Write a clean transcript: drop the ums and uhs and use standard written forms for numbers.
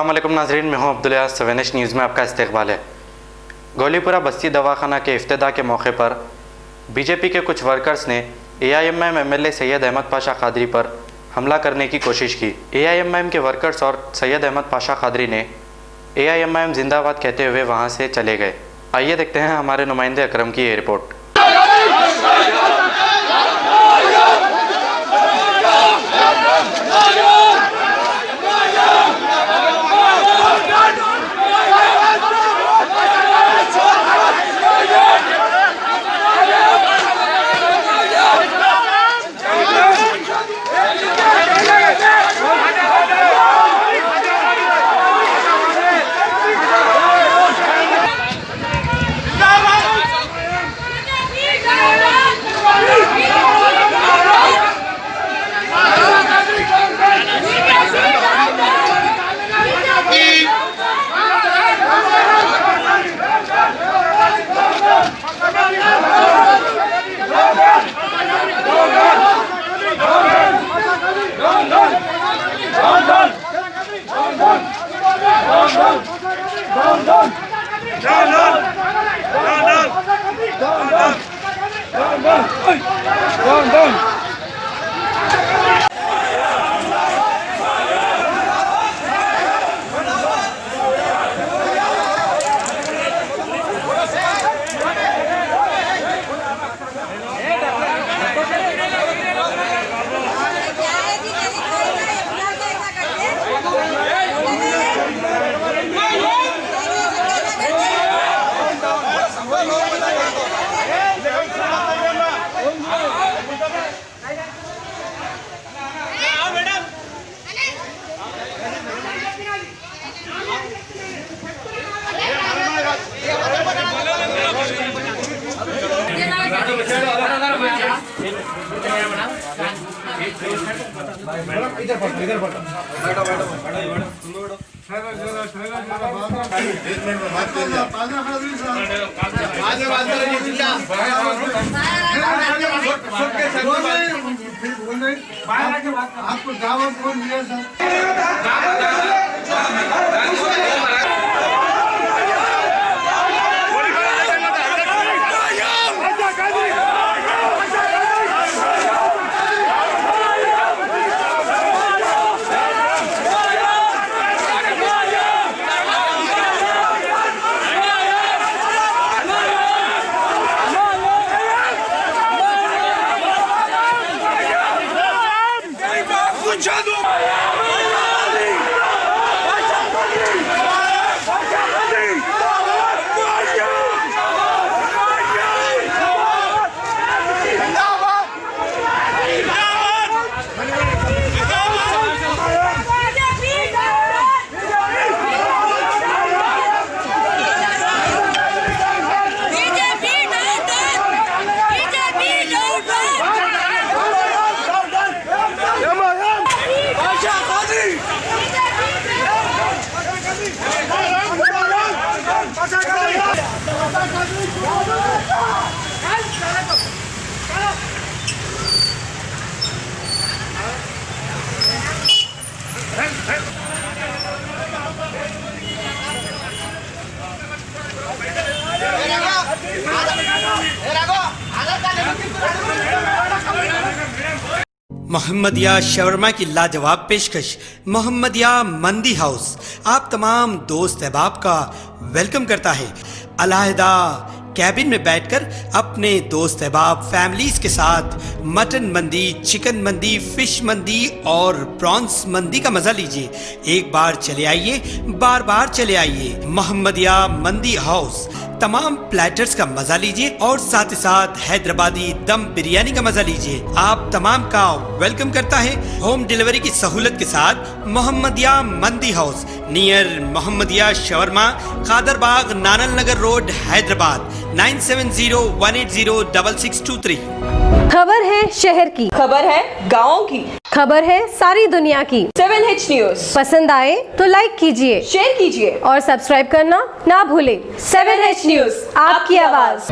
अस्सलामुअलैकुम नाज़रीन, मैं हूं अब्दुल यास। 7H न्यूज़ में आपका इस्तकबाल है। गोलीपुरा बस्ती दवाखाना के इफ्तिताह के मौके पर बीजेपी के कुछ वर्कर्स ने AIMIM MLA सैयद अहमद पाशा कादरी पर हमला करने की कोशिश की। AIMIM के वर्कर्स और सैयद अहमद पाशा कादरी ने AIMIM जिंदाबाद कहते हुए वहां से चले गए। आइए देखते हैं हमारे नुमाइंदे अकरम की ये रिपोर्ट। आपको दावत कौन दिया सर? मोहम्मदिया शवरमा की लाजवाब पेशकश मोहम्मदिया मंदी हाउस आप तमाम दोस्त अहबाब का वेलकम करता है। अलहदा कैबिन में बैठकर अपने दोस्त अहबाब फैमिलीज के साथ मटन मंदी, चिकन मंदी, फिश मंदी और प्रॉन्स मंदी का मजा लीजिए। एक बार चले आइए, बार बार चले आइए। मोहम्मदिया मंदी हाउस तमाम प्लेटर्स का मजा लीजिए और साथ ही साथ हैदराबादी दम बिरयानी का मजा लीजिए। आप तमाम का वेलकम करता है होम डिलीवरी की सहूलत के साथ मोहम्मदिया मंदी house near Mohammadia shawarma, Kadarbagh, नानल नगर रोड, हैदराबाद 9701806623। खबर है शहर की, खबर है गाँव की, खबर है सारी दुनिया की। 7H न्यूज़ पसंद आए तो लाइक कीजिए, शेयर कीजिए और सब्सक्राइब करना ना भूलें। 7H न्यूज़, आपकी आवाज़।